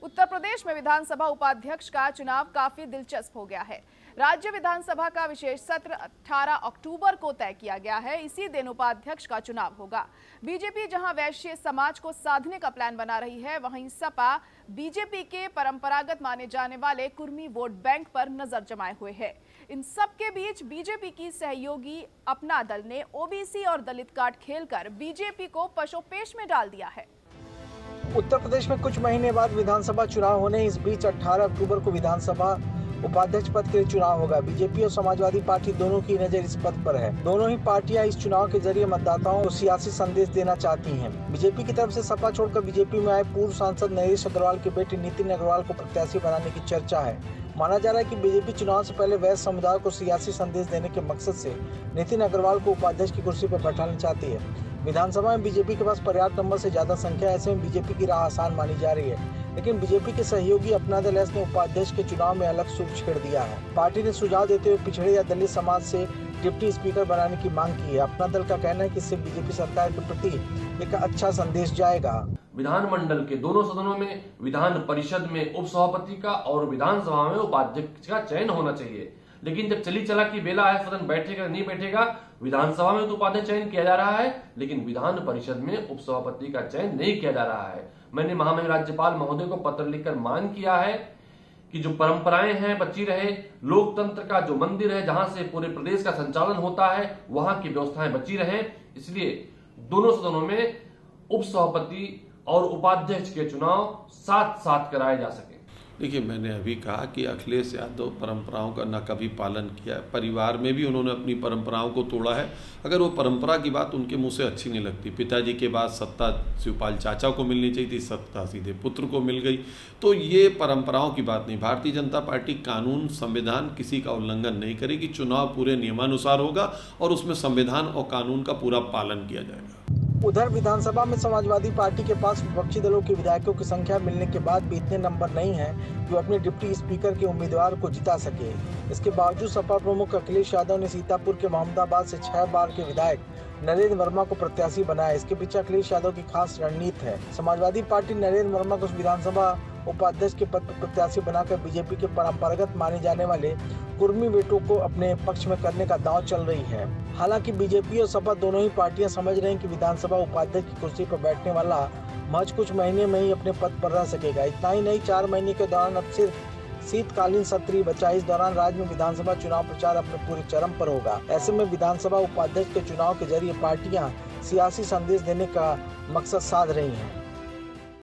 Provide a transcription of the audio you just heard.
उत्तर प्रदेश में विधानसभा उपाध्यक्ष का चुनाव काफी दिलचस्प हो गया है। राज्य विधानसभा का विशेष सत्र 18 अक्टूबर को तय किया गया है। इसी दिन उपाध्यक्ष का चुनाव होगा। बीजेपी जहां वैश्य समाज को साधने का प्लान बना रही है, वहीं सपा बीजेपी के परंपरागत माने जाने वाले कुर्मी वोट बैंक पर नजर जमाए हुए है। इन सब के बीच बीजेपी की सहयोगी अपना दल ने ओबीसी और दलित कार्ड खेलकर बीजेपी को पशोपेश में डाल दिया है। उत्तर प्रदेश में कुछ महीने बाद विधानसभा चुनाव होने, इस बीच 18 अक्टूबर को विधानसभा उपाध्यक्ष पद के लिए चुनाव होगा। बीजेपी और समाजवादी पार्टी दोनों की नजर इस पद पर है। दोनों ही पार्टियां इस चुनाव के जरिए मतदाताओं को सियासी संदेश देना चाहती हैं। बीजेपी की तरफ से सपा छोड़कर बीजेपी में आए पूर्व सांसद नरेश अग्रवाल के बेटे नितिन अग्रवाल को प्रत्याशी बनाने की चर्चा है। माना जा रहा है कि बीजेपी चुनाव से पहले वैश्य समुदाय को सियासी संदेश देने के मकसद से नितिन अग्रवाल को उपाध्यक्ष की कुर्सी पर बैठाना चाहती है। विधानसभा में बीजेपी के पास पर्याप्त नंबर से ज्यादा संख्या, ऐसे में बीजेपी की राह आसान मानी जा रही है। लेकिन बीजेपी के सहयोगी अपना दल ने उपाध्यक्ष के चुनाव में अलग सूर छेड़ दिया है। पार्टी ने सुझाव देते हुए पिछड़े या दलित समाज से डिप्टी स्पीकर बनाने की मांग की है। अपना दल का कहना है कि इससे बीजेपी सरकार के प्रति एक अच्छा संदेश जाएगा। विधानमंडल के दोनों सदनों में, विधान परिषद में उपसभापति का और विधानसभा में उपाध्यक्ष का चयन होना चाहिए। लेकिन जब चली चला की बेला है, सदन बैठेगा नहीं बैठेगा, विधानसभा में तो उपाध्यक्ष चयन किया जा रहा है, लेकिन विधान परिषद में उपसभापति का चयन नहीं किया जा रहा है। मैंने महामहिम राज्यपाल महोदय को पत्र लिखकर मांग किया है कि जो परंपराएं हैं बची रहे, लोकतंत्र का जो मंदिर है जहां से पूरे प्रदेश का संचालन होता है, वहां की व्यवस्थाएं बची रहे। इसलिए दोनों सदनों में उपसभापति और उपाध्यक्ष के चुनाव साथ साथ कराए जा सके। देखिए, मैंने अभी कहा कि अखिलेश यादव परंपराओं का न कभी पालन किया है। परिवार में भी उन्होंने अपनी परंपराओं को तोड़ा है। अगर वो परंपरा की बात उनके मुंह से अच्छी नहीं लगती, पिताजी के बाद सत्ता शिवपाल चाचा को मिलनी चाहिए थी, सत्ता सीधे पुत्र को मिल गई, तो ये परंपराओं की बात नहीं। भारतीय जनता पार्टी कानून संविधान किसी का उल्लंघन नहीं करेगी। चुनाव पूरे नियमानुसार होगा और उसमें संविधान और कानून का पूरा पालन किया जाएगा। उधर विधानसभा में समाजवादी पार्टी के पास विपक्षी दलों के विधायकों की संख्या मिलने के बाद भी इतने नंबर नहीं हैं जो अपने डिप्टी स्पीकर के उम्मीदवार को जिता सके। इसके बावजूद सपा प्रमुख अखिलेश यादव ने सीतापुर के मोहम्मदाबाद से 6 बार के विधायक नरेंद्र वर्मा को प्रत्याशी बनाया। इसके पीछे अखिलेश यादव की खास रणनीति है। समाजवादी पार्टी नरेंद्र वर्मा को विधानसभा उपाध्यक्ष के पद पर प्रत्याशी बनाकर बीजेपी के परंपरागत माने जाने वाले कुर्मी बेटों को अपने पक्ष में करने का दांव चल रही है। हालांकि बीजेपी और सपा दोनों ही पार्टियां समझ रही हैं कि विधानसभा उपाध्यक्ष की कुर्सी पर बैठने वाला महज कुछ महीने में ही अपने पद पर रह सकेगा। इतना ही नहीं, 4 महीने के दौरान अब सिर्फ शीतकालीन सत्र ही बचा। इस दौरान राज्य में विधानसभा चुनाव प्रचार अपने पूरे चरम पर होगा। ऐसे में विधानसभा उपाध्यक्ष के चुनाव के जरिए पार्टियां सियासी संदेश देने का मकसद साध रही हैं।